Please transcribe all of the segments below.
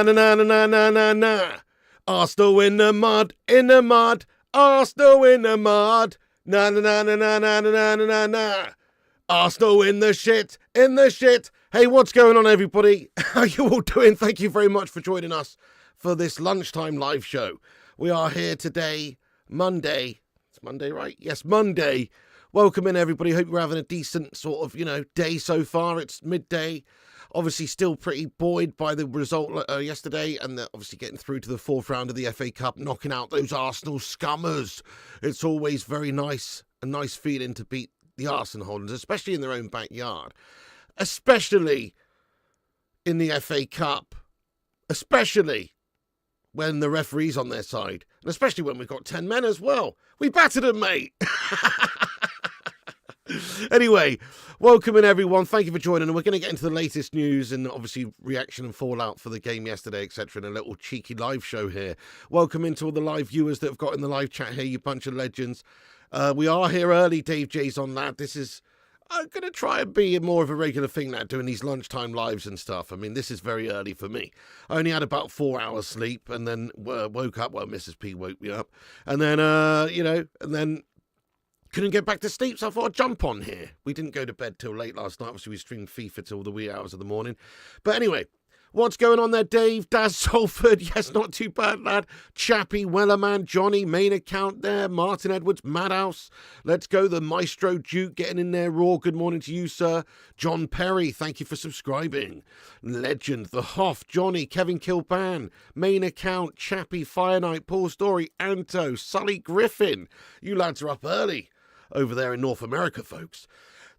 na na na na na na na. Arsenal in the mud, Arsenal in the mud. Na na na na na na na na na na. Arsenal in the shit, Hey, what's going on, everybody? How are you all doing? Thank you very much for joining us for this lunchtime live show. We are here today, Monday. It's Monday, right? Yes, Monday. Welcome in, everybody. Hope you're having a decent sort of, day so far. It's midday. Obviously, still pretty buoyed by the result yesterday, and obviously getting through to the fourth round of the FA Cup, knocking out those Arsenal scummers. It's always very nice, a nice feeling to beat the Arsenal holders, especially in their own backyard, especially in the FA Cup, especially when the referee's on their side, and especially when we've got 10 men as well. We battered them, mate. Anyway, welcome in, everyone. Thank you for joining, and we're going to get into the latest news and obviously reaction and fallout for the game yesterday, etc., in a little cheeky live show here. Welcome into all the live viewers that have got in the live chat here, you bunch of legends. We are here early, Dave J's on that. I'm going to try and be more of a regular thing now, doing these lunchtime lives and stuff. I mean, this is very early for me. I only had about 4 hours sleep and then woke up. Well, Mrs. P woke me up. And then, and then couldn't get back to sleep, so I thought I'd jump on here. We didn't go to bed till late last night. Obviously, we streamed FIFA till the wee hours of the morning. But anyway, what's going on there, Dave? Daz Salford, yes, not too bad, lad. Chappie, Wellerman, Johnny, main account there. Martin Edwards, Madhouse. Let's go, the Maestro Duke getting in there raw. Good morning to you, sir. John Perry, thank you for subscribing. Legend, The Hoff, Johnny, Kevin Kilban, main account, Chappie, Fire Knight, Paul Story, Anto, Sully Griffin. You lads are up early over there in North America, folks.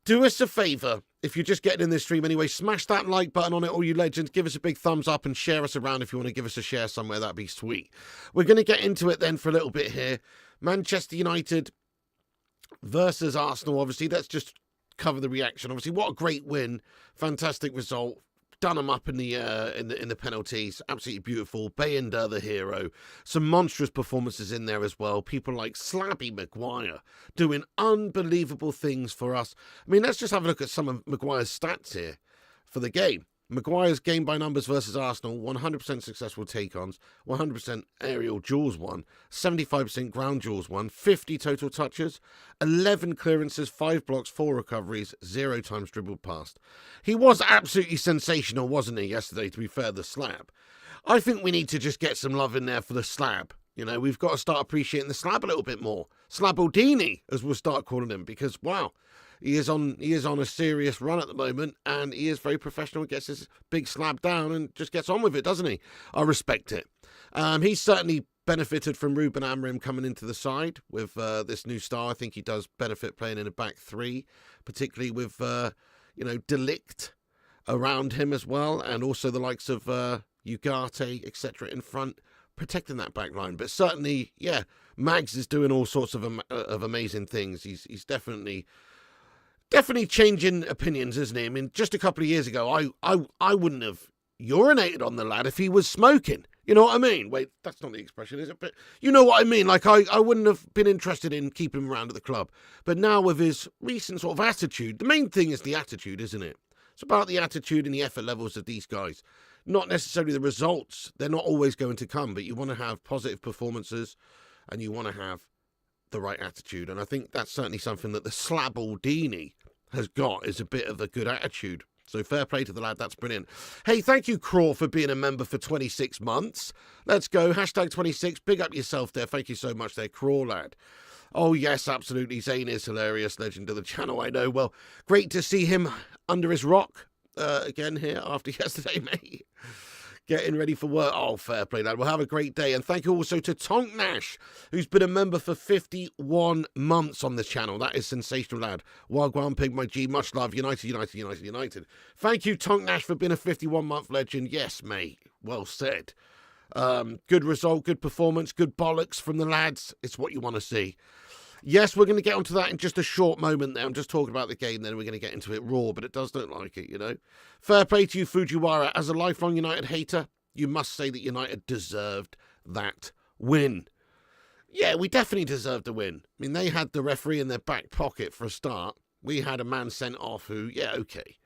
Do us a favour, if you're just getting in this stream anyway, smash that like button on it, all you legends. Give us a big thumbs up and share us around if you want to give us a share somewhere. That'd be sweet. We're going to get into it then for a little bit here. Manchester United versus Arsenal, obviously. Let's just cover the reaction. Obviously, what a great win. Fantastic result. Done them up in the penalties. Absolutely beautiful. Bayender, the hero. Some monstrous performances in there as well. People like Slabby Maguire doing unbelievable things for us. I mean, let's just have a look at some of Maguire's stats here for the game. Maguire's game by numbers versus Arsenal, 100% successful take-ons, 100% aerial duels won, 75% ground duels won, 50 total touches, 11 clearances, 5 blocks, 4 recoveries, 0 times dribbled past. He was absolutely sensational, wasn't he, yesterday, to be fair, the Slab. I think we need to just get some love in there for the Slab. We've got to start appreciating the Slab a little bit more. Slabaldini, as we'll start calling him, because, wow, He is on a serious run at the moment, and he is very professional, gets his big slab down and just gets on with it, doesn't he? I respect it. He's certainly benefited from Ruben Amorim coming into the side with this new star. I think he does benefit playing in a back three, particularly with, De Ligt around him as well, and also the likes of Ugarte, etc. in front, protecting that back line. But certainly, yeah, Mags is doing all sorts of amazing things. He's definitely changing opinions, isn't he? I mean, just a couple of years ago, I wouldn't have urinated on the lad if he was smoking. You know what I mean? Wait, that's not the expression, is it? But you know what I mean? Like, I wouldn't have been interested in keeping him around at the club. But now with his recent sort of attitude, the main thing is the attitude, isn't it? It's about the attitude and the effort levels of these guys. Not necessarily the results. They're not always going to come, but you want to have positive performances and you want to have the right attitude. And I think that's certainly something that the Slabaldini has got, is a bit of a good attitude. So fair play to the lad. That's brilliant. Hey, thank you, Craw, for being a member for 26 months. Let's go. Hashtag 26. Big up yourself there. Thank you so much there, Craw, lad. Oh, yes, absolutely. Zane is hilarious. Legend of the channel, I know. Well, great to see him under his rock again here after yesterday, mate. Getting ready for work. Oh, fair play, lad. We'll have a great day. And thank you also to Tonk Nash, who's been a member for 51 months on this channel. That is sensational, lad. Wagwan Pig, my G. Much love. United, United, United, United. Thank you, Tonk Nash, for being a 51-month legend. Yes, mate. Well said. Good result, good performance, good bollocks from the lads. It's what you want to see. Yes, we're going to get onto that in just a short moment there. I'm just talking about the game, then we're going to get into it raw, but it does look like it, Fair play to you, Fujiwara. As a lifelong United hater, you must say that United deserved that win. Yeah, we definitely deserved the win. I mean, they had the referee in their back pocket for a start. We had a man sent off who, yeah, okay.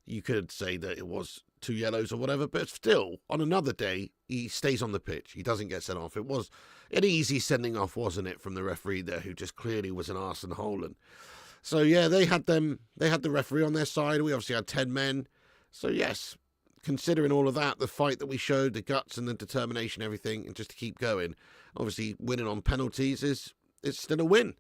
You could say that it was 2 yellows or whatever, but still, on another day, he stays on the pitch. He doesn't get sent off. It was an easy sending off, wasn't it, from the referee there, who just clearly was an arse and holen. So, yeah, they had the referee on their side. We obviously had 10 men. So, yes, considering all of that, the fight that we showed, the guts and the determination, everything, and just to keep going, obviously winning on penalties is still a win.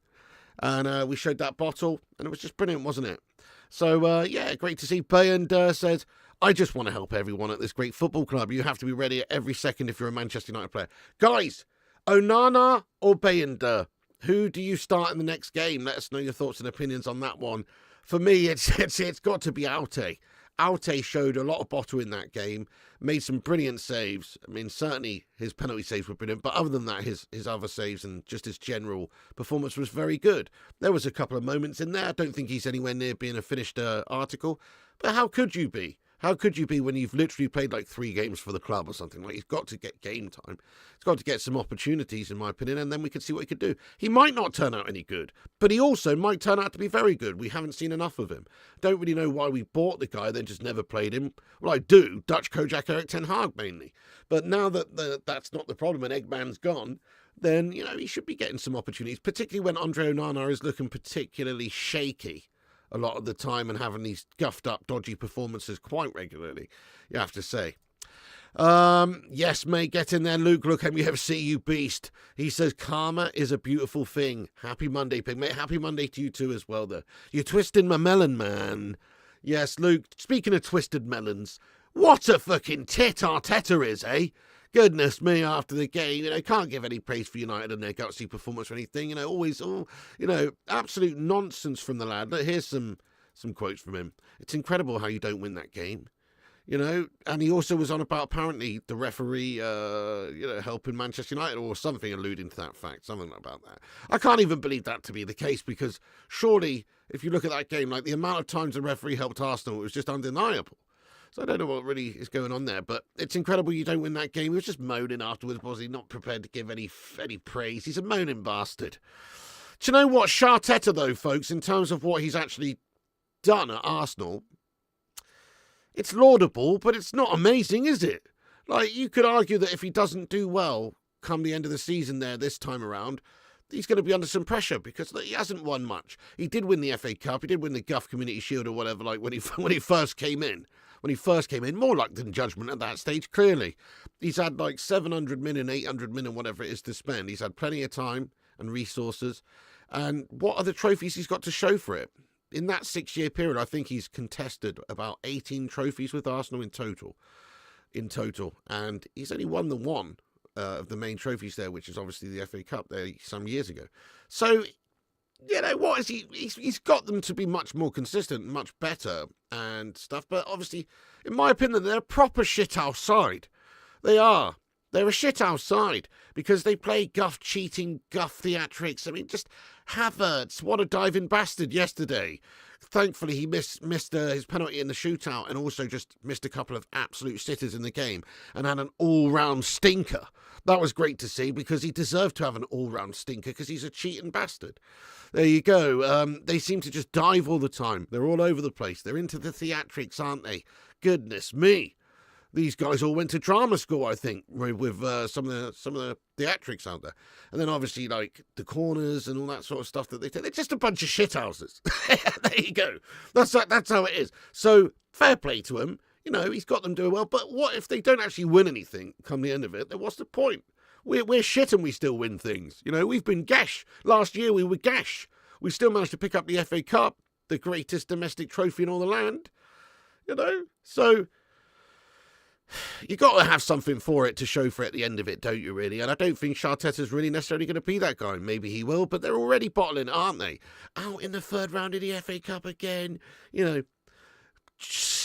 And we showed that bottle, and it was just brilliant, wasn't it? So, yeah, great to see. Bayern said, I just want to help everyone at this great football club. You have to be ready at every second if you're a Manchester United player. Guys, Onana or Bayern? Who do you start in the next game? Let us know your thoughts and opinions on that one. For me, it's got to be Aute. Aute showed a lot of bottle in that game, made some brilliant saves. I mean, certainly his penalty saves were brilliant, but other than that, his other saves and just his general performance was very good. There was a couple of moments in there. I don't think he's anywhere near being a finished article, but how could you be? How could you be when you've literally played like 3 games for the club or something? Like, he's got to get game time. He's got to get some opportunities, in my opinion, and then we can see what he could do. He might not turn out any good, but he also might turn out to be very good. We haven't seen enough of him. Don't really know why we bought the guy, then just never played him. Well, I do. Dutch Kojak, Erik ten Hag mainly. But now that that's not the problem and Eggman's gone, then, you know, he should be getting some opportunities, particularly when Andre Onana is looking particularly shaky a lot of the time and having these guffed up, dodgy performances quite regularly, you have to say. Yes, mate, get in there, Luke. Look, MUFC, you beast. He says, karma is a beautiful thing. Happy Monday, Pig. Mate, happy Monday to you too as well, though. You're twisting my melon, man. Yes, Luke, speaking of twisted melons, what a fucking tit Arteta is, eh? Goodness me, after the game, you know, can't give any praise for United and their gutsy performance or anything, you know, always, you know, absolute nonsense from the lad. Here's some quotes from him. It's incredible how you don't win that game, you know, and he also was on about apparently the referee, you know, helping Manchester United or something alluding to that fact, something about that. I can't even believe that to be the case because surely, if you look at that game, like the amount of times the referee helped Arsenal, it was just undeniable. So I don't know what really is going on there, but it's incredible you don't win that game. He was just moaning afterwards, was he? Not prepared to give any praise. He's a moaning bastard. Do you know what? Arteta, though, folks, in terms of what he's actually done at Arsenal, it's laudable, but it's not amazing, is it? Like, you could argue that if he doesn't do well come the end of the season there this time around, he's going to be under some pressure because he hasn't won much. He did win the FA Cup. He did win the Guff Community Shield or whatever, like when he first came in. When he first came in, more luck than judgment at that stage, clearly. He's had like 700 million, 800 million, whatever it is to spend. He's had plenty of time and resources. And what are the trophies he's got to show for it? In that 6-year period, I think he's contested about 18 trophies with Arsenal in total. And he's only won the one of the main trophies there, which is obviously the FA Cup there some years ago. So, you know, what is he's got them to be much more consistent, much better and stuff. But obviously, in my opinion, they're a proper shithouse side. They are. They're a shithouse side because they play guff cheating, guff theatrics. I mean, just Havertz, what a diving bastard yesterday. Thankfully, he missed his penalty in the shootout and also just missed a couple of absolute sitters in the game and had an all-round stinker. That was great to see because he deserved to have an all-round stinker because he's a cheating bastard. There you go. They seem to just dive all the time. They're all over the place. They're into the theatrics, aren't they? Goodness me. These guys all went to drama school, I think, with some of the theatrics out there. And then obviously, like, the corners and all that sort of stuff that they take. They're just a bunch of shithouses. There you go. That's how it is. So, fair play to him. You know, he's got them doing well. But what if they don't actually win anything come the end of it? Then what's the point? We're shit and we still win things. You know, we've been gash. Last year we were gash. We still managed to pick up the FA Cup, the greatest domestic trophy in all the land. You know, so you got to have something for it to show for it at the end of it, don't you, really? And I don't think Arteta's really necessarily going to be that guy. Maybe he will, but they're already bottling, aren't they? Out in the third round of the FA Cup again, you know,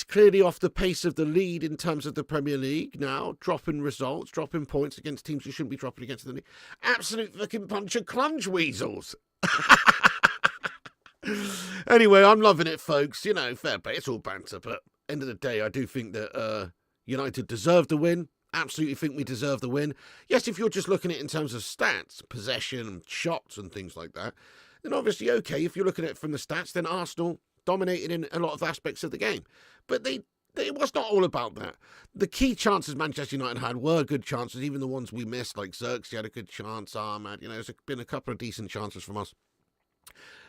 clearly off the pace of the lead in terms of the Premier League now, dropping results, dropping points against teams who shouldn't be dropping against the league. Absolute fucking bunch of clunge weasels. Anyway, I'm loving it, folks. You know, fair play. It's all banter, but end of the day, I do think that United deserve the win. Absolutely think we deserve the win. Yes, if you're just looking at it in terms of stats, possession, shots and things like that, then obviously, okay, if you're looking at it from the stats, then Arsenal dominated in a lot of aspects of the game. But they it was not all about that. The key chances Manchester United had were good chances, even the ones we missed, like Xerxes had a good chance, Ahmad, there's been a couple of decent chances from us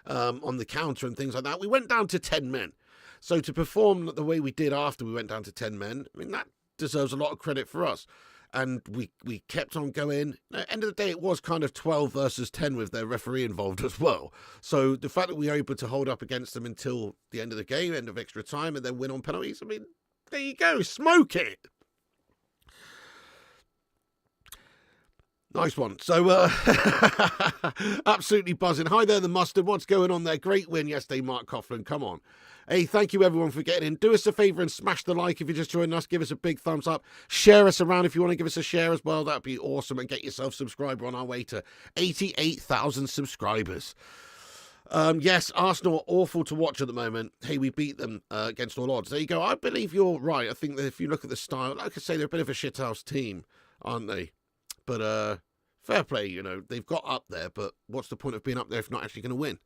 on the counter and things like that. We went down to 10 men. So to perform the way we did after we went down to 10 men, I mean, that deserves a lot of credit for us. And we kept on going. At the end of the day, it was kind of 12 versus 10 with their referee involved as well. So the fact that we were able to hold up against them until the end of the game, end of extra time, and then win on penalties, I mean, there you go, smoke it. Nice one. So, absolutely buzzing. Hi there, the mustard. What's going on there? Great win yesterday, Mark Coughlin. Come on. Hey, thank you everyone for getting in. Do us a favour and smash the like if you're just joining us. Give us a big thumbs up. Share us around if you want to give us a share as well. That'd be awesome. And get yourself a subscriber on our way to 88,000 subscribers. Yes, Arsenal are awful to watch at the moment. Hey, we beat them against all odds. There you go. I believe you're right. I think that if you look at the style, like I say, they're a bit of a shithouse team, aren't they? But fair play, they've got up there, but what's the point of being up there if not actually going to win?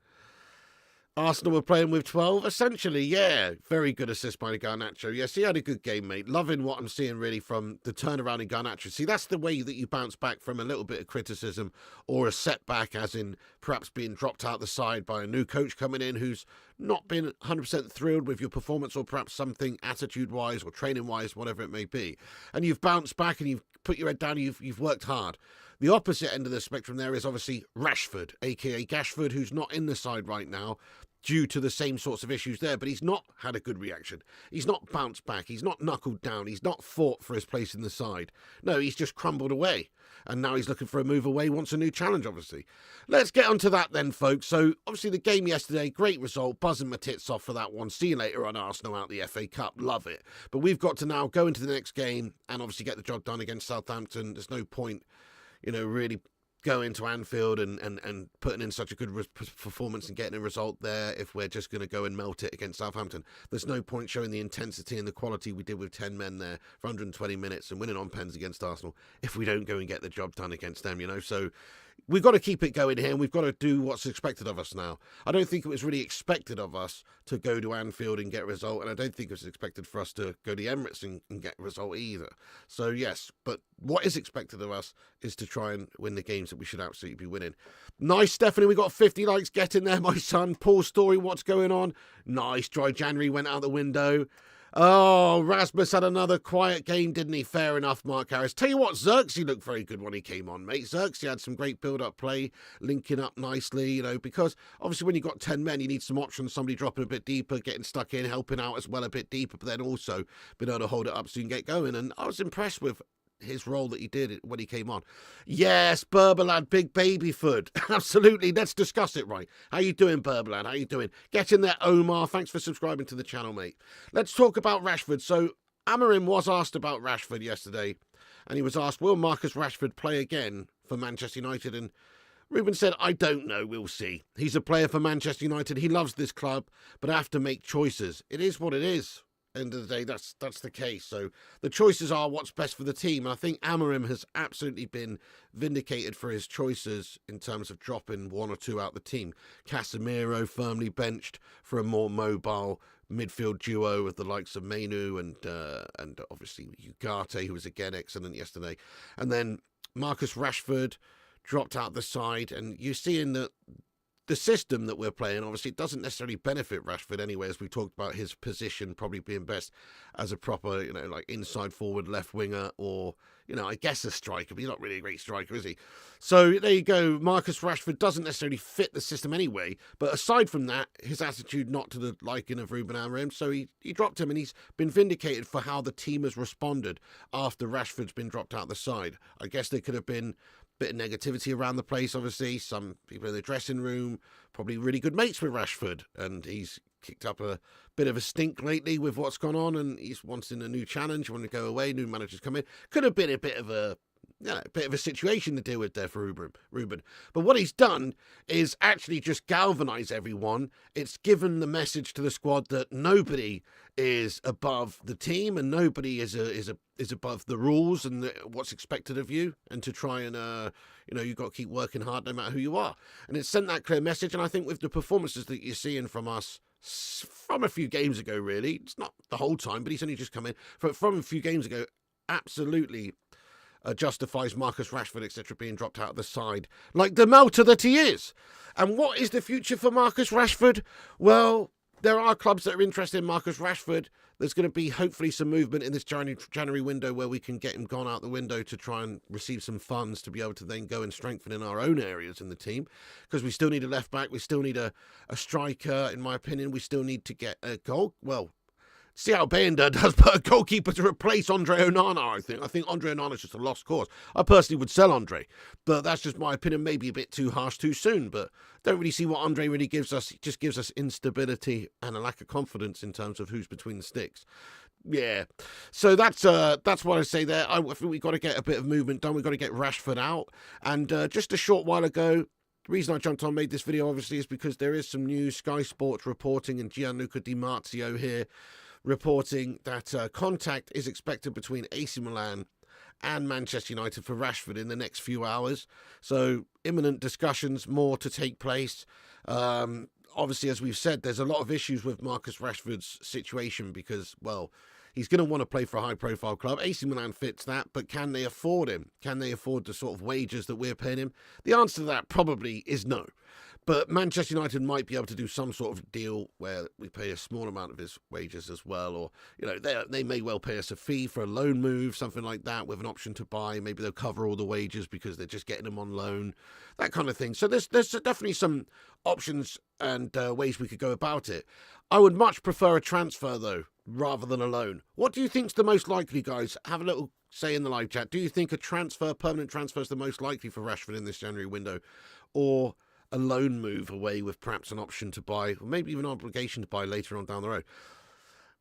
Arsenal were playing with 12, essentially, yeah. Very good assist by Garnacho. Yes, he had a good game, mate. Loving what I'm seeing, really, from the turnaround in Garnacho. See, that's the way that you bounce back from a little bit of criticism or a setback, as in perhaps being dropped out the side by a new coach coming in who's not been 100% thrilled with your performance or perhaps something attitude-wise or training-wise, whatever it may be. And you've bounced back and you've put your head down, you've worked hard. The opposite end of the spectrum there is obviously Rashford, a.k.a. Gashford, who's not in the side right now due to the same sorts of issues there, but he's not had a good reaction. He's not bounced back. He's not knuckled down. He's not fought for his place in the side. No, he's just crumbled away. And now he's looking for a move away, wants a new challenge, obviously. Let's get on to that then, folks. So, obviously, the game yesterday, great result. Buzzing my tits off for that one. See you later on Arsenal out the FA Cup. Love it. But we've got to now go into the next game and obviously get the job done against Southampton. There's no point, really going to Anfield and putting in such a good performance and getting a result there if we're just going to go and melt it against Southampton. There's no point showing the intensity and the quality we did with 10 men there for 120 minutes and winning on pens against Arsenal if we don't go and get the job done against them, So we've got to keep it going here and we've got to do what's expected of us now. I don't think it was really expected of us to go to Anfield and get a result, and I don't think it was expected for us to go to the Emirates and get a result either. So yes, but what is expected of us is to try and win the games that we should absolutely be winning. Nice, Stephanie, we got 50 likes. Get in there, my son. Paul Story, what's going on? Nice, dry January went out the window. Oh, Rasmus had another quiet game, didn't he? Fair enough, Mark Harris. Tell you what, Xerxes looked very good when he came on, mate. Xerxes had some great build-up play, linking up nicely, because obviously when you've got 10 men, you need some options, somebody dropping a bit deeper, getting stuck in, helping out as well a bit deeper, but then also being able to hold it up so you can get going. And I was impressed with his role that he did when he came on. Yes, Berbalad, big baby foot. Absolutely. Let's discuss it, right? How you doing, Berbalad? How you doing? Get in there, Omar. Thanks for subscribing to the channel, mate. Let's talk about Rashford. So, Amorim was asked about Rashford yesterday, and he was asked, will Marcus Rashford play again for Manchester United? And Ruben said, I don't know, we'll see. He's a player for Manchester United. He loves this club, but I have to make choices. It is what it is. End of the day, that's the case. So the choices are what's best for the team. I think Amorim has absolutely been vindicated for his choices in terms of dropping one or two out the team. Casemiro firmly benched for a more mobile midfield duo with the likes of Mainu and obviously Ugarte, who was again excellent yesterday. And then Marcus Rashford dropped out the side, and you're seeing that the system that we're playing, obviously, it doesn't necessarily benefit Rashford anyway, as we talked about his position probably being best as a proper, like inside forward left winger or, I guess a striker, but he's not really a great striker, is he? So there you go. Marcus Rashford doesn't necessarily fit the system anyway, but aside from that, his attitude not to the liking of Ruben Amorim, so he dropped him, and he's been vindicated for how the team has responded after Rashford's been dropped out the side. I guess there could have been bit of negativity around the place, obviously. Some people in the dressing room, probably really good mates with Rashford, and he's kicked up a bit of a stink lately with what's gone on, and he's wanting a new challenge, wanting to go away, new managers come in. Could have been a bit of a situation to deal with there for Ruben. But what he's done is actually just galvanise everyone. It's given the message to the squad that nobody is above the team and nobody is above the rules and what's expected of you, and to try and you've got to keep working hard no matter who you are. And it's sent that clear message, and I think with the performances that you're seeing from us from a few games ago, really. It's not the whole time, but he's only just come in. From a few games ago, absolutely justifies Marcus Rashford, etc., being dropped out of the side like the melter that he is. And what is the future for Marcus Rashford? Well, there are clubs that are interested in Marcus Rashford. There's going to be hopefully some movement in this January window where we can get him gone out the window to try and receive some funds to be able to then go and strengthen in our own areas in the team, because we still need a left back, we still need a striker, in my opinion. We still need to get a goal. Well, see how Bayender does, but a goalkeeper to replace Andre Onana, I think. I think Andre Onana is just a lost cause. I personally would sell Andre, but that's just my opinion. Maybe a bit too harsh too soon, but don't really see what Andre really gives us. He just gives us instability and a lack of confidence in terms of who's between the sticks. Yeah, so that's what I say there. I think we've got to get a bit of movement done. We've got to get Rashford out. And just a short while ago, the reason I jumped on and made this video, obviously, is because there is some news. Sky Sports reporting, and Gianluca Di Marzio here, reporting that contact is expected between AC Milan and Manchester United for Rashford in the next few hours. So imminent discussions, more to take place. Obviously, as we've said, there's a lot of issues with Marcus Rashford's situation because, well, he's going to want to play for a high-profile club. AC Milan fits that, but can they afford him? Can they afford the sort of wages that we're paying him? The answer to that probably is no. But Manchester United might be able to do some sort of deal where we pay a small amount of his wages as well. Or, you know, they may well pay us a fee for a loan move, something like that, with an option to buy. Maybe they'll cover all the wages because they're just getting him on loan, that kind of thing. So there's definitely some options and ways we could go about it. I would much prefer a transfer, though, rather than a loan. What do you think's the most likely, guys? Have a little say in the live chat. Do you think a permanent transfer is the most likely for Rashford in this January window? Or a loan move away with perhaps an option to buy, or maybe even an obligation to buy later on down the road?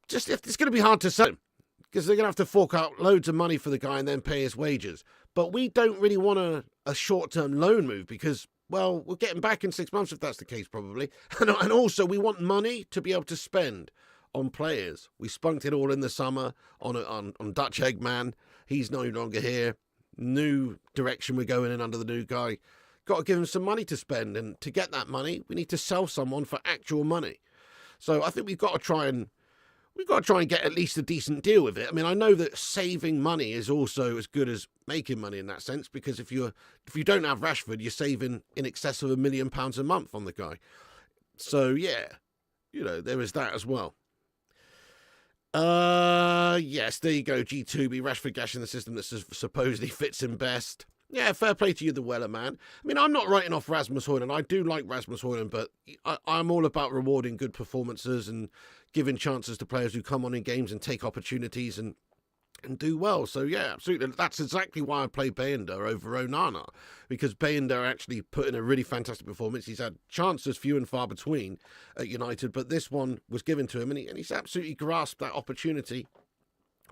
Just, if it's going to be hard to sell him, because they're going to have to fork out loads of money for the guy and then pay his wages. But we don't really want a short-term loan move because, well, we'll get him back in 6 months if that's the case, probably. And also, we want money to be able to spend on players. We spunked it all in the summer on Dutch Eggman. He's no longer here. New direction we're going in under the new guy. Got to give him some money to spend, and to get that money, we need to sell someone for actual money. So I think we've got to try and get at least a decent deal with it. I mean, I know that saving money is also as good as making money in that sense, because if you don't have Rashford, you're saving in excess of £1 million a month on the guy. So yeah, you know, there is that as well. Yes, there you go, G2B, Rashford gash in the system that supposedly fits him best. Yeah, fair play to you, the Weller man. I mean, I'm not writing off Rasmus Højlund. I do like Rasmus Højlund, but I'm all about rewarding good performances and giving chances to players who come on in games and take opportunities and do well. So, yeah, absolutely. That's exactly why I play Bayender over Onana, because Bayender actually put in a really fantastic performance. He's had chances few and far between at United, but this one was given to him, and he's absolutely grasped that opportunity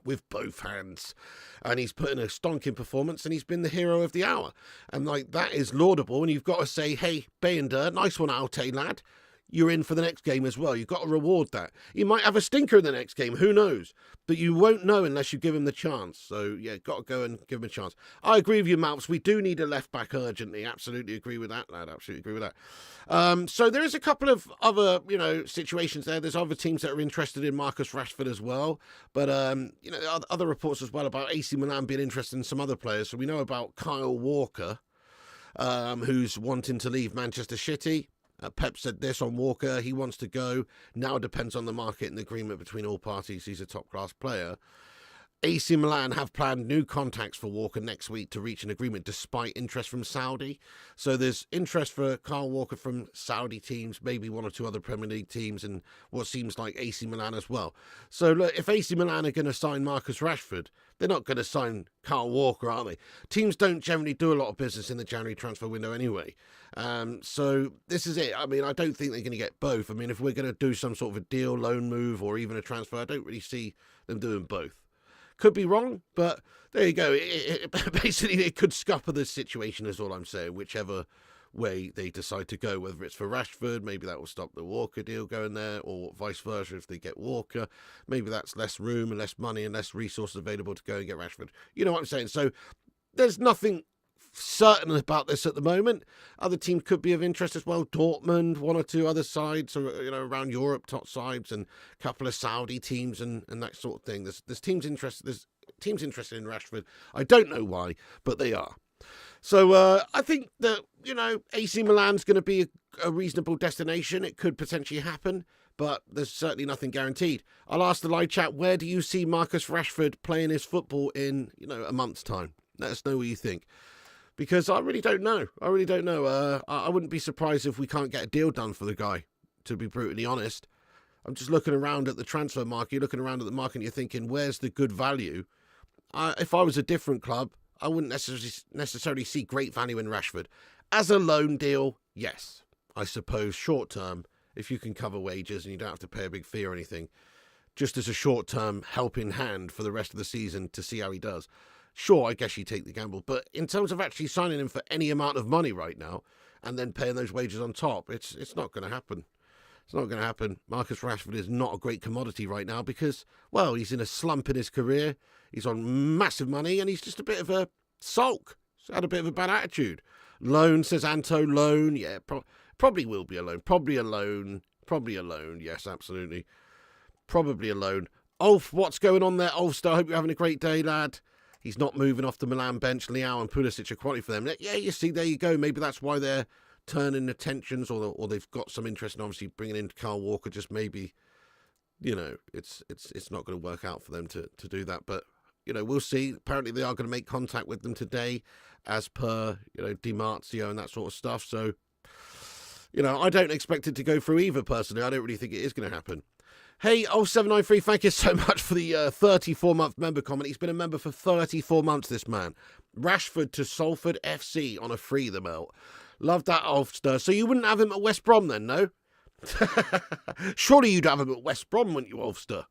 with both hands, and he's put in a stonking performance, and he's been the hero of the hour, and like that is laudable. And you've got to say, hey, Bayender, nice one out, lad. You're in for the next game as well. You've got to reward that. He might have a stinker in the next game, who knows? But you won't know unless you give him the chance. So, yeah, got to go and give him a chance. I agree with you, Malps. We do need a left-back urgently. Absolutely agree with that, lad. Absolutely agree with that. So there is a couple of other, situations there. There's other teams that are interested in Marcus Rashford as well. But, other reports as well about AC Milan being interested in some other players. So we know about Kyle Walker, who's wanting to leave Manchester City. Pep said this on Walker. He wants to go. Now it depends on the market and the agreement between all parties. He's a top-class player. AC Milan have planned new contacts for Walker next week to reach an agreement despite interest from Saudi. So there's interest for Kyle Walker from Saudi teams, maybe one or two other Premier League teams, and what seems like AC Milan as well. So look, if AC Milan are going to sign Marcus Rashford, they're not going to sign Kyle Walker, are they? Teams don't generally do a lot of business in the January transfer window anyway. So this is it. I mean, I don't think they're going to get both. I mean, if we're going to do some sort of a deal, loan move, or even a transfer, I don't really see them doing both. Could be wrong, but there you go. Basically, it could scupper the situation is all I'm saying, whichever way they decide to go, whether it's for Rashford, maybe that will stop the Walker deal going there, or vice versa if they get Walker. Maybe that's less room and less money and less resources available to go and get Rashford. You know what I'm saying? So there's nothing certain about this at the moment. Other teams could be of interest as well. Dortmund, one or two other sides, or, around Europe, top sides, and a couple of Saudi teams and that sort of thing. There's teams interested. There's teams interested in Rashford. I don't know why, but they are. So I think that, AC Milan's going to be a reasonable destination. It could potentially happen, but there's certainly nothing guaranteed. I'll ask the live chat, where do you see Marcus Rashford playing his football in, a month's time? Let us know what you think. Because I really don't know. I wouldn't be surprised if we can't get a deal done for the guy, to be brutally honest. I'm just looking around at the transfer market. You're looking around at the market and you're thinking, where's the good value? If I was a different club, I wouldn't necessarily see great value in Rashford. As a loan deal, yes. I suppose short term, if you can cover wages and you don't have to pay a big fee or anything, just as a short term helping hand for the rest of the season to see how he does. Sure, I guess you take the gamble. But in terms of actually signing him for any amount of money right now and then paying those wages on top, it's not going to happen. It's not going to happen. Marcus Rashford is not a great commodity right now because, well, he's in a slump in his career. He's on massive money and he's just a bit of a sulk. He's had a bit of a bad attitude. Loan, says Anto, loan. Yeah, probably will be a loan. Probably a loan. Yes, absolutely. Probably a loan. Ulf, what's going on there, Ulfster? I hope you're having a great day, lad. He's not moving off the Milan bench. Leao and Pulisic are quality for them. Yeah, you see, there you go. Maybe that's why they're turning attentions, or they've got some interest in obviously bringing in Kyle Walker. Just maybe, it's not going to work out for them to do that. But we'll see. Apparently, they are going to make contact with them today, as per Di Marzio and that sort of stuff. So, I don't expect it to go through either. Personally, I don't really think it is going to happen. Hey, 0793, thank you so much for the 34-month member comment. He's been a member for 34 months, this man. Rashford to Salford FC on a free, the melt. Love that, Ulster. So you wouldn't have him at West Brom then, no? Surely you'd have him at West Brom, wouldn't you, Ulster?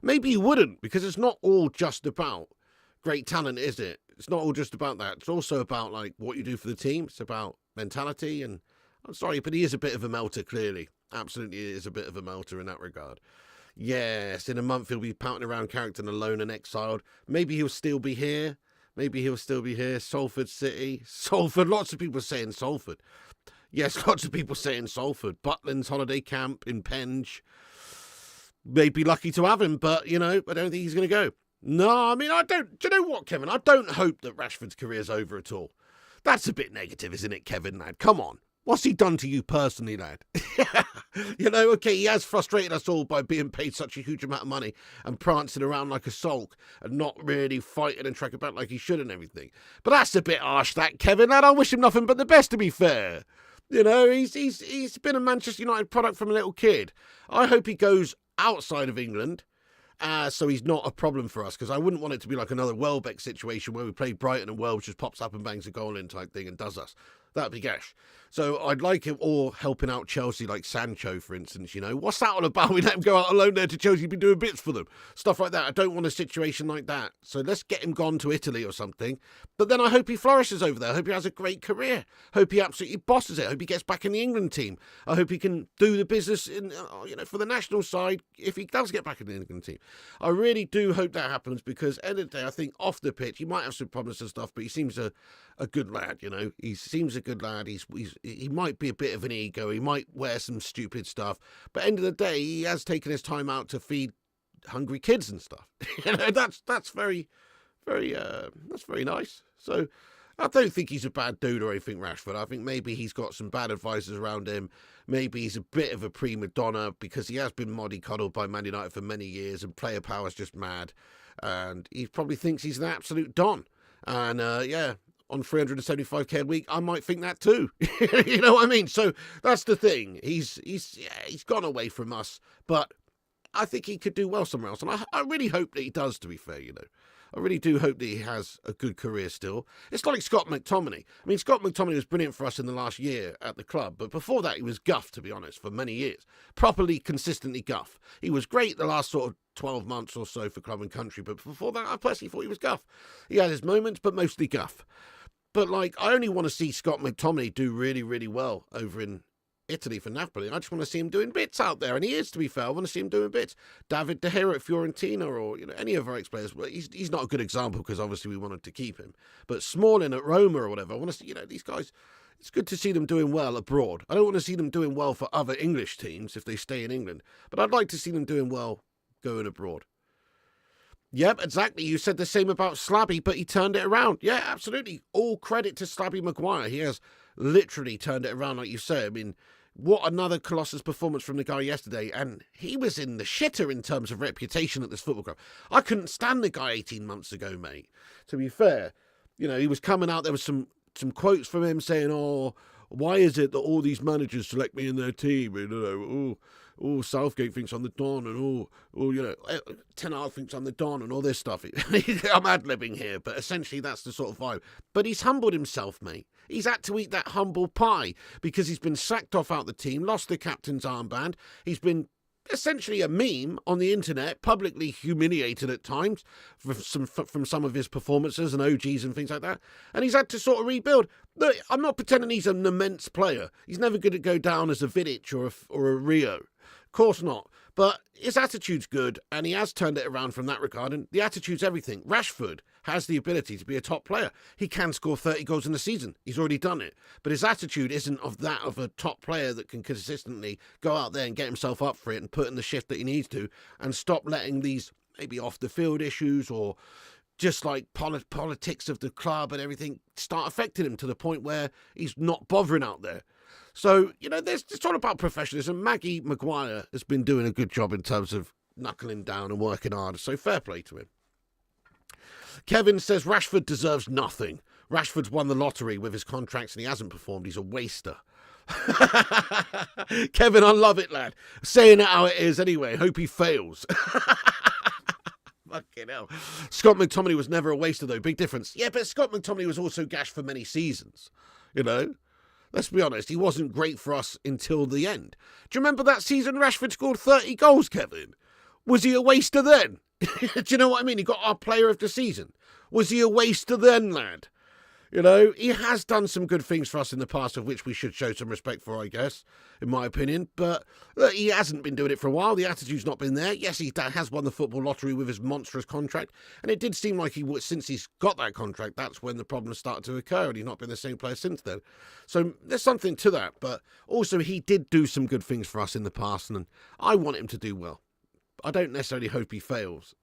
Maybe you wouldn't, because it's not all just about great talent, is it? It's not all just about that. It's also about, what you do for the team. It's about mentality, and I'm sorry, but he is a bit of a melter, clearly. Absolutely is a bit of a melter in that regard. Yes, in a month he'll be pouting around Carrington alone and exiled. Maybe he'll still be here. Salford City. Salford, lots of people saying Salford. Yes, lots of people saying Salford. Butland's holiday camp in Penge. They'd be lucky to have him, but, I don't think he's going to go. No, I mean, I don't. Do you know what, Kevin? I don't hope that Rashford's career's over at all. That's a bit negative, isn't it, Kevin, lad? Come on. What's he done to you personally, lad? Okay, he has frustrated us all by being paid such a huge amount of money and prancing around like a sulk and not really fighting and tracking back like he should and everything. But that's a bit harsh, that, Kevin, lad. I wish him nothing but the best, to be fair. He's been a Manchester United product from a little kid. I hope he goes outside of England, so he's not a problem for us, because I wouldn't want it to be like another Welbeck situation where we play Brighton and Welsh just pops up and bangs a goal in type thing and does us. That'd be gash. So I'd like him, or helping out Chelsea like Sancho, for instance, What's that all about? We let him go out alone there to Chelsea, be doing bits for them. Stuff like that. I don't want a situation like that. So let's get him gone to Italy or something. But then I hope he flourishes over there. I hope he has a great career. Hope he absolutely bosses it. I hope he gets back in the England team. I hope he can do the business in, for the national side if he does get back in the England team. I really do hope that happens, because end of the day, I think off the pitch, he might have some problems and stuff, but he seems a good lad, He seems a good lad. He might be a bit of an ego. He might wear some stupid stuff. But end of the day, he has taken his time out to feed hungry kids and stuff. That's very, very, that's very nice. So I don't think he's a bad dude or anything, Rashford. I think maybe he's got some bad advisors around him. Maybe he's a bit of a prima donna because he has been mollycoddled by Man United for many years and player power's just mad. And he probably thinks he's an absolute don. And, on 375k a week, I might think that too. You know what I mean? So that's the thing. He's gone away from us, but I think he could do well somewhere else. And I really hope that he does, to be fair, I really do hope that he has a good career still. It's like Scott McTominay. I mean, Scott McTominay was brilliant for us in the last year at the club, but before that he was guff, to be honest, for many years. Properly, consistently guff. He was great the last sort of 12 months or so for club and country, but before that I personally thought he was guff. He had his moments, but mostly guff. But, I only want to see Scott McTominay do really, really well over in Italy for Napoli. I just want to see him doing bits out there, and he is, to be fair. I want to see him doing bits. David De Gea at Fiorentina, or any of our ex-players. Well, he's not a good example because obviously we wanted to keep him. But Smalling at Roma or whatever. I want to see these guys. It's good to see them doing well abroad. I don't want to see them doing well for other English teams if they stay in England, but I'd like to see them doing well going abroad. Yep, exactly. You said the same about Slabby, but he turned it around. Yeah, absolutely. All credit to Slabby Maguire. He has literally turned it around, like you say. I mean, what another Colossus performance from the guy yesterday. And he was in the shitter in terms of reputation at this football club. I couldn't stand the guy 18 months ago, mate. To be fair, he was coming out. There was some quotes from him saying, "Oh, why is it that all these managers select me in their team?" And, Southgate thinks I'm the Don, and Ten Hag thinks I'm the Don, and all this stuff. I'm ad-libbing here, but essentially that's the sort of vibe. But he's humbled himself, mate. He's had to eat that humble pie because he's been sacked off out the team, lost the captain's armband. He's been essentially a meme on the internet, publicly humiliated at times from some of his performances and OGs and things like that. And he's had to sort of rebuild. Look, I'm not pretending he's an immense player. He's never going to go down as a Vidic or a Rio. Of course not. But his attitude's good, and he has turned it around from that regard. And the attitude's everything. Rashford has the ability to be a top player. He can score 30 goals in a season. He's already done it. But his attitude isn't of that of a top player that can consistently go out there and get himself up for it and put in the shift that he needs to, and stop letting these maybe off-the-field issues or just like politics of the club and everything start affecting him to the point where he's not bothering out there. So, it's all about professionalism. Maggie Maguire has been doing a good job in terms of knuckling down and working hard. So fair play to him. Kevin says Rashford deserves nothing. Rashford's won the lottery with his contracts and he hasn't performed. He's a waster. Kevin, I love it, lad. Saying it how it is anyway. Hope he fails. Fucking hell. Scott McTominay was never a waster, though. Big difference. Yeah, but Scott McTominay was also gashed for many seasons. Let's be honest, he wasn't great for us until the end. Do you remember that season Rashford scored 30 goals, Kevin? Was he a waster then? Do you know what I mean? He got our player of the season. Was he a waster then, lad? He has done some good things for us in the past, of which we should show some respect for, I guess, in my opinion. But look, he hasn't been doing it for a while. The attitude's not been there. Yes, he has won the football lottery with his monstrous contract. And it did seem like since he's got that contract, that's when the problems started to occur. And he's not been the same player since then. So there's something to that. But also, he did do some good things for us in the past. And I want him to do well. I don't necessarily hope he fails.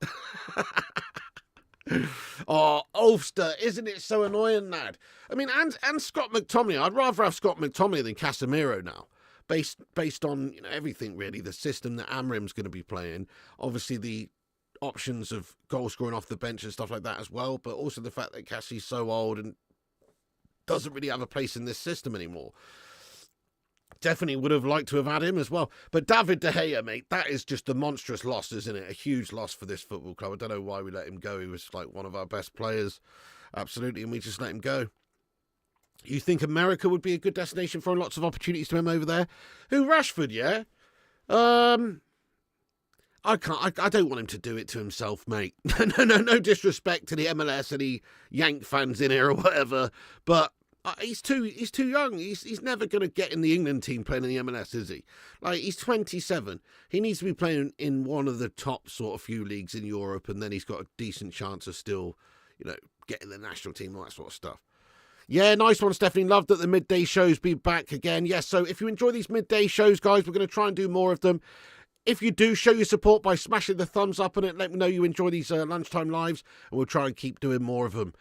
Oh, Ulster, isn't it so annoying, lad? I mean, and Scott McTominay. I'd rather have Scott McTominay than Casemiro now, based on everything really. The system that Amrim's going to be playing, obviously the options of goal scoring off the bench and stuff like that as well, but also the fact that Cassie's so old and doesn't really have a place in this system anymore. Definitely would have liked to have had him as well. But David De Gea, mate, that is just a monstrous loss, isn't it? A huge loss for this football club. I don't know why we let him go. He was like one of our best players. Absolutely. And we just let him go. You think America would be a good destination for lots of opportunities to him over there? Who, Rashford, yeah? I don't want him to do it to himself, mate. No disrespect to the MLS, any Yank fans in here or whatever. But he's too young. He's never going to get in the England team playing in the MLS, is he? Like, he's 27. He needs to be playing in one of the top sort of few leagues in Europe, and then he's got a decent chance of still, getting the national team, all that sort of stuff. Yeah, nice one, Stephanie. Loved that the midday shows be back again. Yes, so if you enjoy these midday shows, guys, we're going to try and do more of them. If you do, show your support by smashing the thumbs up on it. Let me know you enjoy these lunchtime lives, and we'll try and keep doing more of them.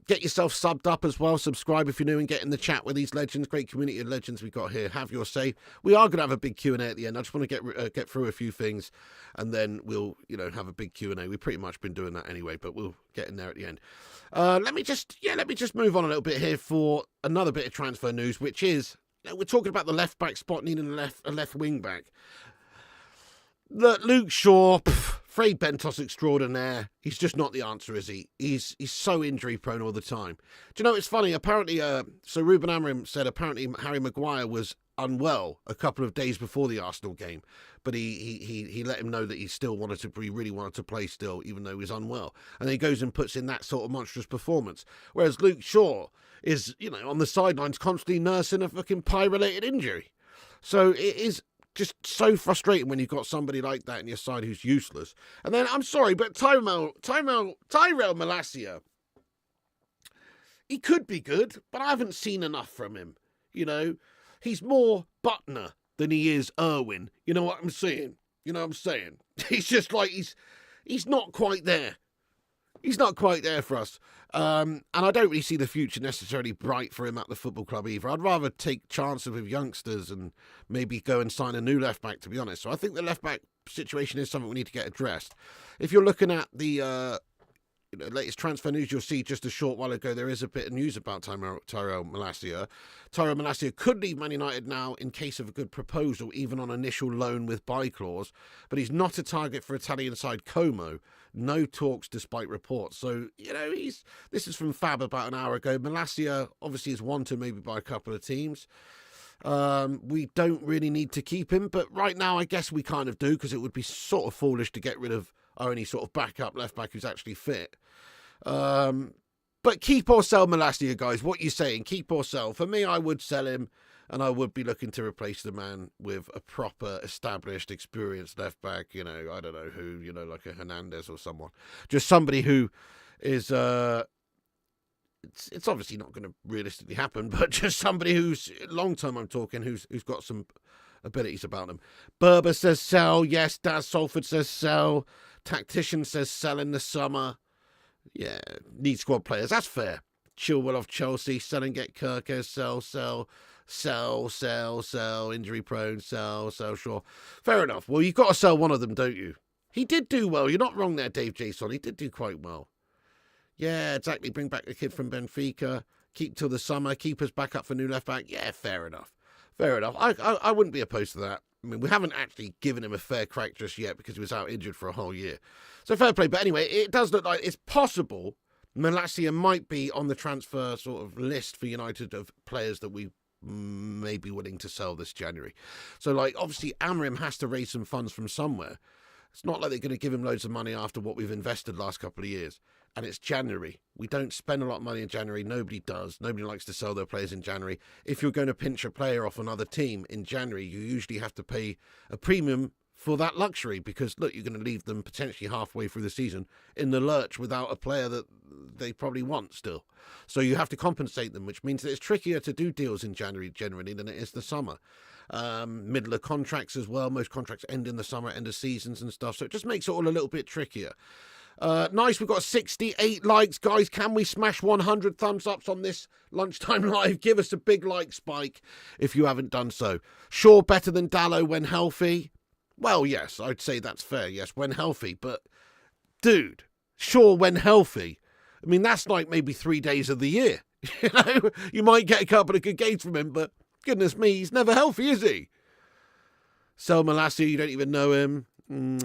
Get yourself subbed up as well. Subscribe if you're new and get in the chat with these legends. Great community of legends we've got here. Have your say. We are going to have a big Q&A at the end. I just want to get through a few things, and then we'll have a big Q&A. We've pretty much been doing that anyway, but we'll get in there at the end. Let me just move on a little bit here for another bit of transfer news, which is we're talking about the left back spot needing a left wing back. Look, Luke Shaw, Frey Bentos extraordinaire. He's just not the answer, is he? He's so injury prone all the time. Do you know, it's funny, apparently, so Ruben Amorim said apparently Harry Maguire was unwell a couple of days before the Arsenal game, but he let him know that he really wanted to play still, even though he was unwell. And then he goes and puts in that sort of monstrous performance. Whereas Luke Shaw is, on the sidelines constantly nursing a fucking pie-related injury. So it is just so frustrating when you've got somebody like that in your side who's useless. And then, I'm sorry, but Tyrell Malacia, he could be good, but I haven't seen enough from him. You know, he's more Butner than he is Irwin. You know what I'm saying? He's just like, he's not quite there. He's not quite there for us. And I don't really see the future necessarily bright for him at the football club either. I'd rather take chances with youngsters and maybe go and sign a new left-back, to be honest. So I think the left-back situation is something we need to get addressed. If you're looking at the latest transfer news, you'll see just a short while ago there is a bit of news about Tyrell Malacia. Tyrell Malacia could leave Man United now in case of a good proposal, even on initial loan with buy clause, but he's not a target for Italian side Como. No talks despite reports. So, this is from Fab about an hour ago. Malacia obviously is wanted maybe by a couple of teams. We don't really need to keep him, but right now I guess we kind of do, because it would be sort of foolish to get rid of our only sort of backup left back who's actually fit. But keep or sell Malacia, guys. What are you saying? Keep or sell? For me, I would sell him, and I would be looking to replace the man with a proper, established, experienced left back. I don't know who, like a Hernandez or someone. Just somebody who is, it's obviously not going to realistically happen, but just somebody who's, long term I'm talking, who's got some abilities about them. Berber says sell. Yes, Daz Salford says sell. Tactician says sell in the summer. Yeah, need squad players. That's fair. Chilwell off Chelsea. Sell and get Kirkes. Sell. Injury prone. Sell. Sure. Fair enough. Well, you've got to sell one of them, don't you? He did do well. You're not wrong there, Dave Jason. He did do quite well. Yeah, exactly. Bring back the kid from Benfica. Keep till the summer. Keep us back up for new left back. Yeah, fair enough. I wouldn't be opposed to that. I mean, we haven't actually given him a fair crack just yet because he was out injured for a whole year. So fair play. But anyway, it does look like it's possible Malacia might be on the transfer sort of list for United of players that we may be willing to sell this January. So, obviously, Amorim has to raise some funds from somewhere. It's not like they're going to give him loads of money after what we've invested last couple of years. And it's January. We don't spend a lot of money in January. Nobody does. Nobody likes to sell their players in January. If you're going to pinch a player off another team in January, you usually have to pay a premium for that luxury because, look, you're going to leave them potentially halfway through the season in the lurch without a player that they probably want still. So you have to compensate them, which means that it's trickier to do deals in January generally than it is the summer. Middle of contracts as well. Most contracts end in the summer, end of seasons and stuff. So it just makes it all a little bit trickier. Nice, we've got 68 likes, guys. Can we smash 100 thumbs ups on this lunchtime live? Give us a big like spike if you haven't done so. Sure, better than Dallo when healthy? Well, yes, I'd say that's fair. Yes, when healthy. But, dude, sure, when healthy. I mean, that's like maybe 3 days of the year. You might get a couple of good games from him, but goodness me, he's never healthy, is he? Sell Malacia, you don't even know him.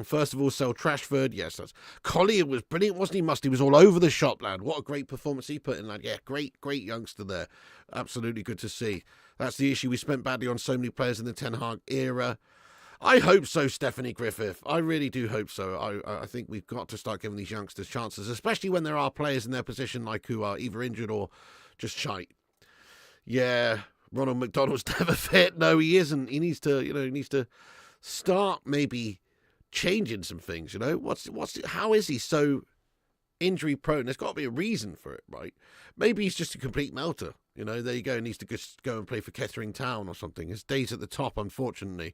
First of all, sell Rashford. Yes, that's Collier was brilliant, wasn't he? He was all over the shop, lad. What a great performance he put in, lad. Yeah, great youngster there. Absolutely good to see. That's the issue. We spent badly on so many players in the Ten Hag era. I hope so, Stephanie Griffith. I really do hope so. I think we've got to start giving these youngsters chances, especially when there are players in their position who are either injured or just shite. Yeah, Ronald McDonald's never fit. No, he isn't. He needs to, start maybe changing some things. How is he so injury prone? There's got to be a reason for it, right? Maybe he's just a complete melter. There you go. He needs to just go and play for Kettering Town or something. His days at the top, unfortunately,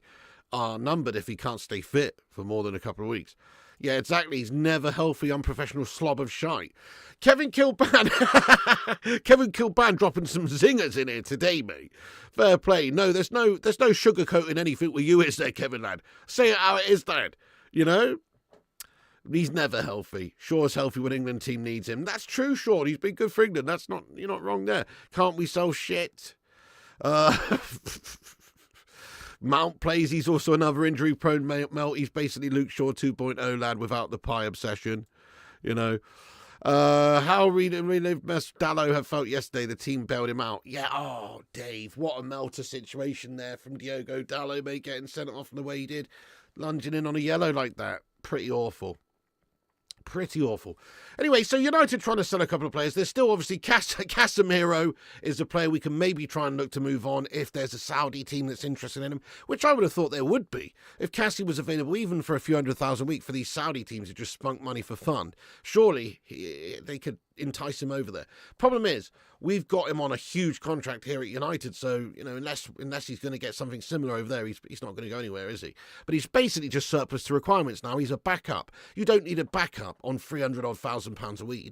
are numbered if he can't stay fit for more than a couple of weeks. Yeah, exactly. He's never healthy, unprofessional slob of shite. Kevin Kilban dropping some zingers in here today, mate. Fair play. No, there's no sugarcoating anything with you, is there, Kevin, lad? Say it how it is, lad. He's never healthy. Shaw's healthy when England team needs him. That's true, Shaw. He's been good for England. You're not wrong there. Can't we sell shit? Mount plays. He's also another injury-prone melt. He's basically Luke Shaw 2.0 lad without the pie obsession. How relived Dallo have felt yesterday. The team bailed him out. Yeah, oh, Dave, what a melter situation there from Diogo Dallo, mate, getting sent off in the way he did. Lunging in on a yellow like that. Pretty awful. pretty awful. Anyway, so United trying to sell a couple of players. There's still obviously Casemiro is a player we can maybe try and look to move on if there's a Saudi team that's interested in him, which I would have thought there would be. If Cassie was available even for a few $100,000 a week for these Saudi teams who just spunk money for fun, surely they could entice him over there. Problem is, we've got him on a huge contract here at United, so unless he's going to get something similar over there, he's not going to go anywhere, is he? But he's basically just surplus to requirements now. He's a backup. You don't need a backup on £300,000 a week.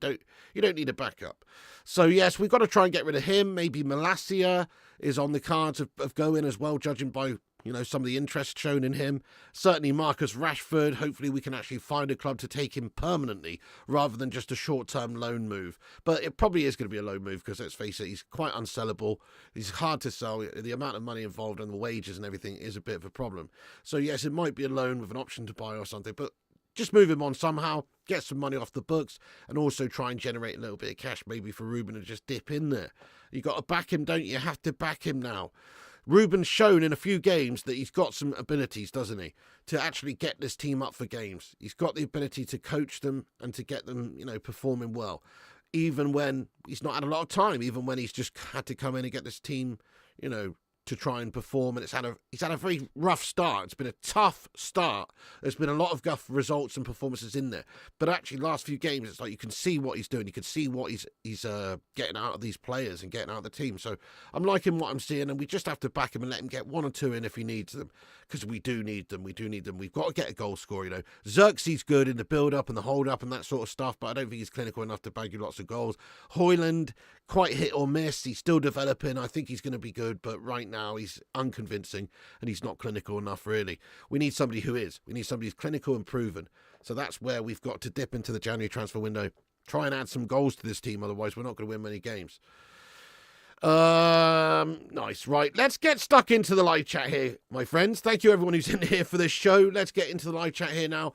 You don't need a backup. So yes, we've got to try and get rid of him. Maybe Malacia is on the cards of going as well, judging by some of the interest shown in him. Certainly Marcus Rashford. Hopefully we can actually find a club to take him permanently rather than just a short-term loan move. But it probably is going to be a loan move because, let's face it, he's quite unsellable. He's hard to sell. The amount of money involved and the wages and everything is a bit of a problem. So yes, it might be a loan with an option to buy or something, but just move him on somehow, get some money off the books, and also try and generate a little bit of cash, maybe for Ruben to just dip in there. You got to back him, don't you? You have to back him now. Ruben's shown in a few games that he's got some abilities, doesn't he, to actually get this team up for games. He's got the ability to coach them and to get them, performing well, even when he's not had a lot of time, even when he's just had to come in and get this team, to try and perform. And he's had a very rough start. It's been a tough start. There's been a lot of rough results and performances in there. But actually, last few games, it's like you can see what he's doing. You can see what he's getting out of these players and getting out of the team. So I'm liking what I'm seeing, and we just have to back him and let him get one or two in if he needs them, because we do need them. We do need them. We've got to get a goal scorer. Xerxes good in the build-up and the hold-up and that sort of stuff, but I don't think he's clinical enough to bag you lots of goals. Højlund, quite hit or miss. He's still developing. I think he's going to be good, but right now he's unconvincing and he's not clinical enough, really. We need somebody who is. We need somebody who's clinical and proven. So that's where we've got to dip into the January transfer window. Try and add some goals to this team, otherwise we're not going to win many games. Nice. Right, let's get stuck into the live chat here, my friends. Thank you everyone who's in here for this show. Let's get into the live chat here now.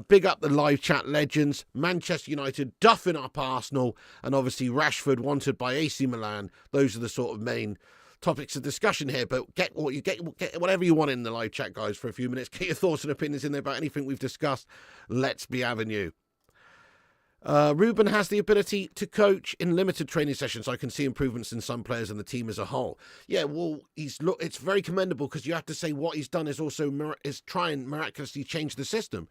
Big up the live chat legends. Manchester United duffing up Arsenal, and obviously Rashford wanted by AC Milan. Those are the sort of main topics of discussion here, but get whatever you want in the live chat, guys, for a few minutes. Get your thoughts and opinions in there about anything we've discussed. Let's be having you. Ruben has the ability to coach in limited training sessions. I can see improvements in some players and the team as a whole. Yeah, well, it's very commendable, because you have to say what he's done is also try and miraculously change the system.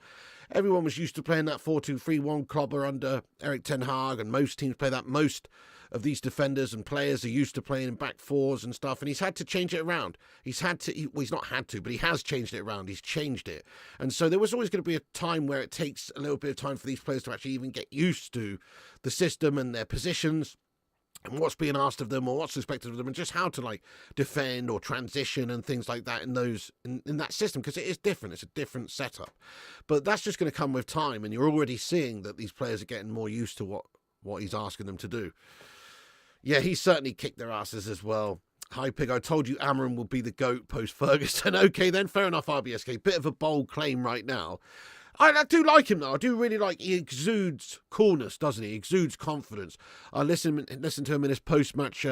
Everyone was used to playing that 4-2-3-1 clobber under Erik ten Hag, and most teams play that. Most of these defenders and players are used to playing in back fours and stuff, and he's had to change it around. He's not had to, but he has changed it around. He's changed it. And so there was always going to be a time where it takes a little bit of time for these players to actually even get used to the system and their positions and what's being asked of them or what's expected of them, and just how to defend or transition and things like that in that system, because it is different. It's a different setup. But that's just going to come with time, and you're already seeing that these players are getting more used to what he's asking them to do. Yeah, he certainly kicked their asses as well. Hi, Pig. I told you Amarim will be the GOAT post-Ferguson. Okay, then. Fair enough, RBSK. Bit of a bold claim right now. I do like him, though. I do really like. He exudes coolness, doesn't he? He exudes confidence. I listen to him in his post-match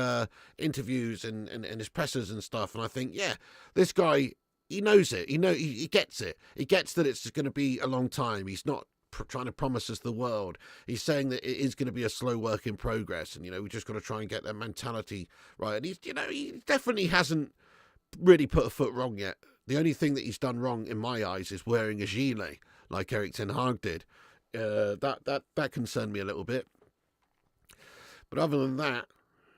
interviews and his pressers and stuff, and I think, yeah, this guy, he knows it. He gets it. He gets that it's going to be a long time. He's not trying to promise us the world. He's saying that it is going to be a slow work in progress, and we just got to try and get that mentality right. And he definitely hasn't really put a foot wrong yet. The only thing that he's done wrong in my eyes is wearing a gilet like Erik ten Hag did. That concerned me a little bit. But other than that,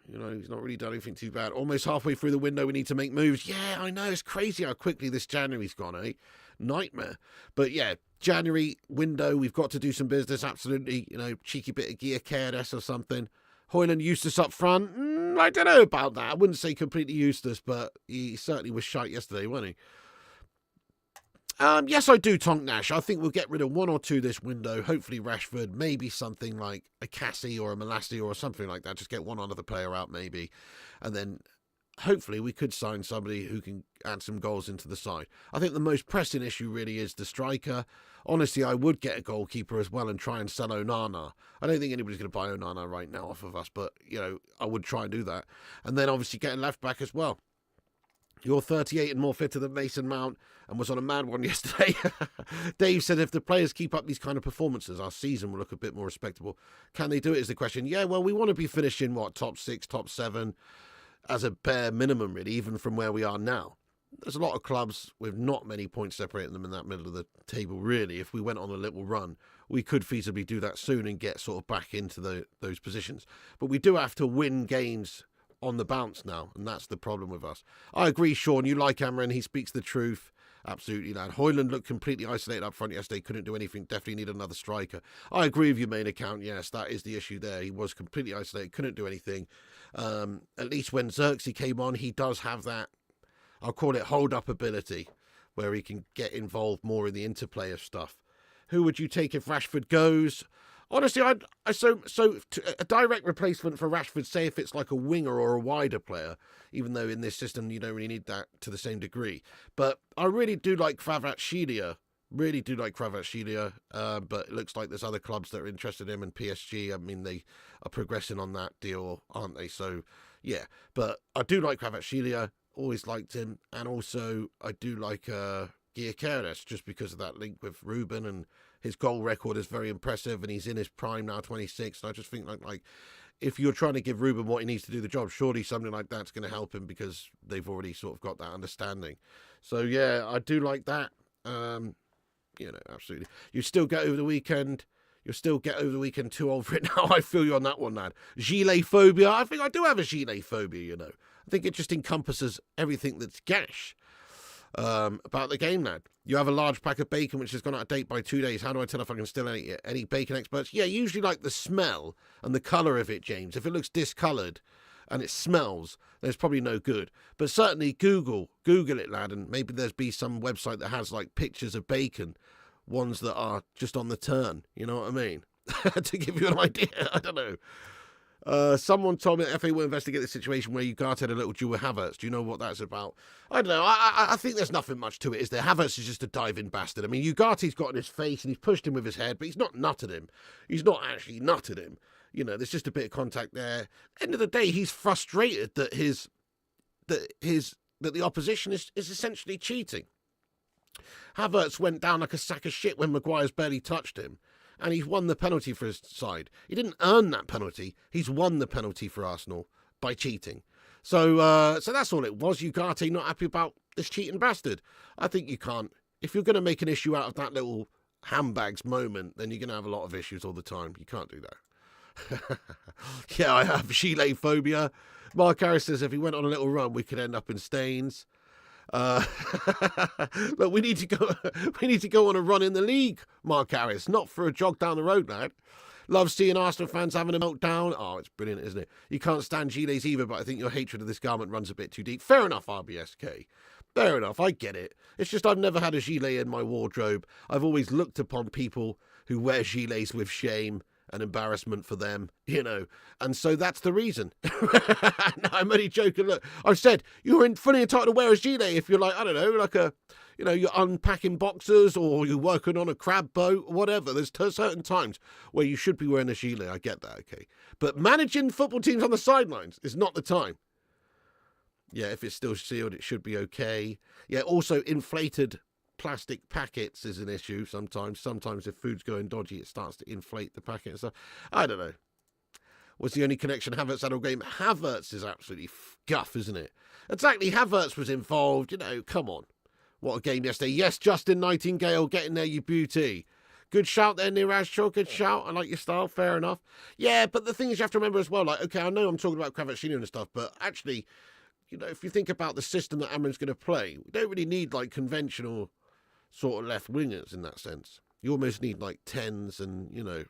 he's not really done anything too bad. Almost halfway through the window, we need to make moves. Yeah, I know. It's crazy how quickly this January's gone, eh? Nightmare. But yeah, January window, we've got to do some business. Absolutely. Cheeky bit of gear KRS or something. Højlund useless up front. I don't know about that. I wouldn't say completely useless, but he certainly was shite yesterday, wasn't he? Yes, I do, Tonk Nash. I think we'll get rid of one or two this window. Hopefully Rashford, maybe something like a Cassie or a Malacia or something like that. Just get one other player out maybe. And then hopefully we could sign somebody who can add some goals into the side. I think the most pressing issue really is the striker. Honestly, I would get a goalkeeper as well and try and sell Onana. I don't think anybody's going to buy Onana right now off of us, but, I would try and do that. And then obviously get a left back as well. You're 38 and more fitter than Mason Mount and was on a mad one yesterday. Dave said if the players keep up these kind of performances, our season will look a bit more respectable. Can they do it is the question. Yeah, well, we want to be finishing, top 6, top 7 as a bare minimum, really, even from where we are now. There's a lot of clubs with not many points separating them in that middle of the table, really. If we went on a little run, we could feasibly do that soon and get sort of back into those positions. But we do have to win games on the bounce now, and that's the problem with us. I agree, Sean. You like Amrin. He speaks the truth. Absolutely, lad. Hoyland looked completely isolated up front yesterday. Couldn't do anything. Definitely need another striker. I agree with your main account. Yes, that is the issue there. He was completely isolated. Couldn't do anything. At least when Xerxes came on, he does have that, I'll call it hold-up ability, where he can get involved more in the interplay of stuff. Who would you take if Rashford goes? Honestly, a direct replacement for Rashford, say if it's like a winger or a wider player, even though in this system you don't really need that to the same degree. But I really do like Kvaratskhelia. But it looks like there's other clubs that are interested in him, and PSG, I mean, they are progressing on that deal, aren't they? So, yeah. But I do like Kvaratskhelia. Always liked him. And also, I do like Gyökeres, just because of that link with Ruben, and his goal record is very impressive, and he's in his prime now, 26. And I just think like if you're trying to give Ruben what he needs to do the job, surely something like that's going to help him, because they've already sort of got that understanding. So yeah, I do like that. Absolutely. You still get over the weekend. You'll still get over the weekend too old for it now. I feel you on that one, lad. Gilet phobia. I think I do have a gilet phobia, I think it just encompasses everything that's gash. About the game, lad. You have a large pack of bacon which has gone out of date by 2 days. How do I tell if I can still eat it? Any bacon experts? Yeah, usually like the smell and the colour of it, James. If it looks discoloured and it smells, then it's probably no good. But certainly Google it, lad, and maybe there's some website that has like pictures of bacon, ones that are just on the turn. You know what I mean? To give you an idea, I don't know. Someone told me that FA will investigate the situation where Ugarte had a little duel with Havertz. Do you know what that's about? I don't know. I think there's nothing much to it, is there? Havertz is just a diving bastard. I mean, Ugarte's got in his face and he's pushed him with his head, but he's not nutted him. He's not actually nutted him. There's just a bit of contact there. End of the day, he's frustrated that the opposition is essentially cheating. Havertz went down like a sack of shit when Maguire's barely touched him. And he's won the penalty for his side. He didn't earn that penalty. He's won the penalty for Arsenal by cheating. So that's all it was. Ugarte not happy about this cheating bastard. I think you can't. If you're going to make an issue out of that little handbags moment, then you're going to have a lot of issues all the time. You can't do that. Yeah, I have gilet phobia. Mark Harris says if he went on a little run, we could end up in stains. Look, we need to go on a run in the league, Mark Harris, not for a jog down the road, lad. Love seeing Arsenal fans having a meltdown. Oh, it's brilliant, isn't it? You can't stand gilets either, but I think your hatred of this garment runs a bit too deep. Fair enough, RBSK. Fair enough, I get it. It's just I've never had a gilet in my wardrobe. I've always looked upon people who wear gilets with shame and embarrassment for them, and so that's the reason. No, I'm only joking. Look, I've said you're fully entitled to wear a gilet if you're like, I don't know, like you're unpacking boxes or you're working on a crab boat or whatever. There's certain times where you should be wearing a gilet. I get that, okay. But managing football teams on the sidelines is not the time. Yeah, if it's still sealed, it should be okay. Yeah, also inflated plastic packets is an issue sometimes. Sometimes if food's going dodgy, it starts to inflate the packet and stuff. I don't know. What's the only connection Havertz had all game? Havertz is absolutely guff, isn't it? Exactly, Havertz was involved. Come on. What a game yesterday. Yes, Justin Nightingale, getting there, you beauty. Good shout there, Niraj Shaw. Good shout. I like your style. Fair enough. Yeah, but the thing is, you have to remember as well, okay, I know I'm talking about Kvaratskhelia and stuff, but actually, if you think about the system that Amrin's going to play, we don't really need, conventional sort of left wingers in that sense. You almost need 10s and,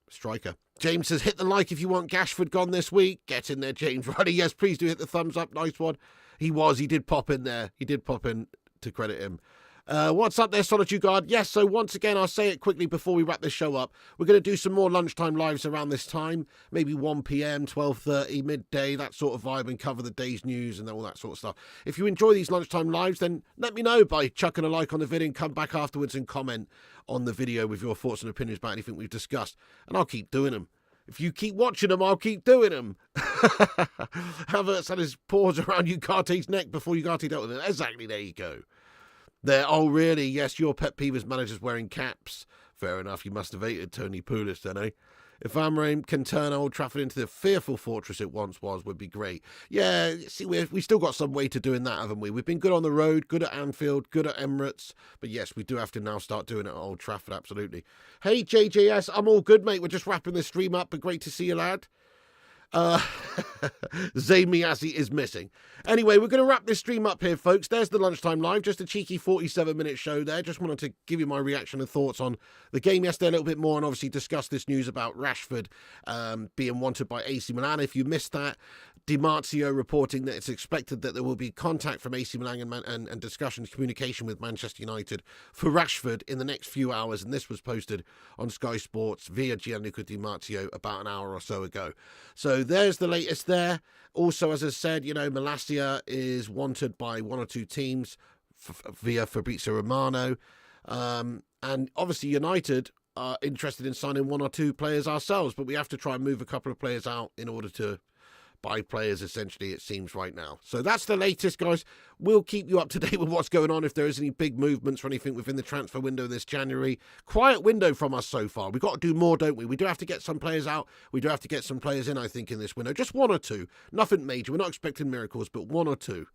striker. James says, hit the like if you want Gashford gone this week. Get in there, James Riley. Yes, please do hit the thumbs up. Nice one. He did pop in there. He did pop in, to credit him. What's up there, Solitude Guard? Yes, so once again, I'll say it quickly before we wrap this show up. We're going to do some more lunchtime lives around this time, maybe 1 p.m, 12:30, midday, that sort of vibe, and cover the day's news and all that sort of stuff. If you enjoy these lunchtime lives, then let me know by chucking a like on the video and come back afterwards and comment on the video with your thoughts and opinions about anything we've discussed, and I'll keep doing them. If you keep watching them, I'll keep doing them. Havertz had his paws around Ugate's neck before Ugarte dealt with it. Exactly, there you go. There. Oh, really? Yes, your pet peeve is managers wearing caps. Fair enough, you must have hated Tony Pulis then, eh? If Amorim can turn Old Trafford into the fearful fortress it once was, would be great. Yeah, see, we still got some way to do in that, haven't we? We've been good on the road, good at Anfield, good at Emirates. But yes, we do have to now start doing it at Old Trafford, absolutely. Hey, JJS, I'm all good, mate. We're just wrapping this stream up, but great to see you, lad. Zamiasi is missing. Anyway, we're going to wrap this stream up here, folks. There's the Lunchtime Live, just a cheeky 47-minute show there. Just wanted to give you my reaction and thoughts on the game yesterday a little bit more, and obviously discuss this news about Rashford being wanted by AC Milan. If you missed that, Di Marzio reporting that it's expected that there will be contact from AC Milan and discussions, communication with Manchester United for Rashford in the next few hours, and this was posted on Sky Sports via Gianluca Di Marzio about an hour or so ago. So there's the latest there. Also, as I said, Malacia is wanted by one or two teams via Fabrizio Romano. And obviously United are interested in signing one or two players ourselves, but we have to try and move a couple of players out in order to buy players, essentially, it seems right now. So that's the latest, guys. We'll keep you up to date with what's going on if there is any big movements or anything within the transfer window this January. Quiet window from us so far. We've got to do more, don't we? We do have to get some players out. We do have to get some players in, I think, in this window. Just one or two. Nothing major. We're not expecting miracles, but one or two.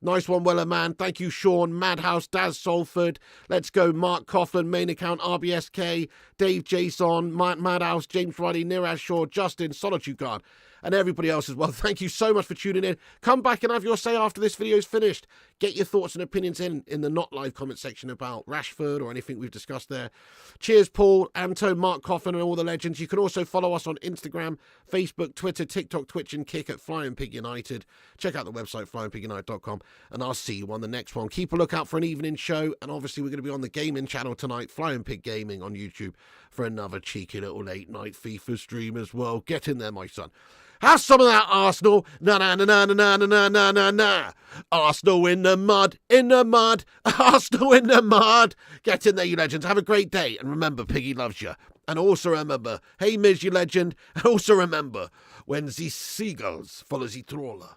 Nice one, Weller man. Thank you, Sean, Madhouse, Daz Salford. Let's go, Mark Coughlin, main account, RBSK, Dave Jason, Madhouse, James Riley, Niraj Shaw, Justin, Solitude Guard, and everybody else as well. Thank you so much for tuning in. Come back and have your say after this video is finished. Get your thoughts and opinions in the not live comment section about Rashford or anything we've discussed there. Cheers, Paul, Anto, Mark Coughlin, and all the legends. You can also follow us on Instagram, Facebook, Twitter, TikTok, Twitch, and Kick at Flying Pig United. Check out the website, flyingpigunited.com, and I'll see you on the next one. Keep a lookout for an evening show, and obviously we're going to be on the gaming channel tonight, Flying Pig Gaming on YouTube, for another cheeky little late night FIFA stream as well. Get in there, my son. Have some of that, Arsenal. Na na na na na na na na na na. Arsenal in the mud, in the mud. Arsenal in the mud. Get in there, you legends. Have a great day. And remember, Piggy loves you. And also remember, hey, Miz, you legend. And also remember, when the seagulls follow the trawler,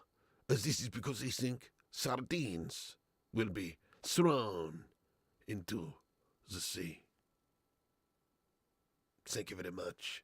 as this is because they think sardines will be thrown into the sea. Thank you very much.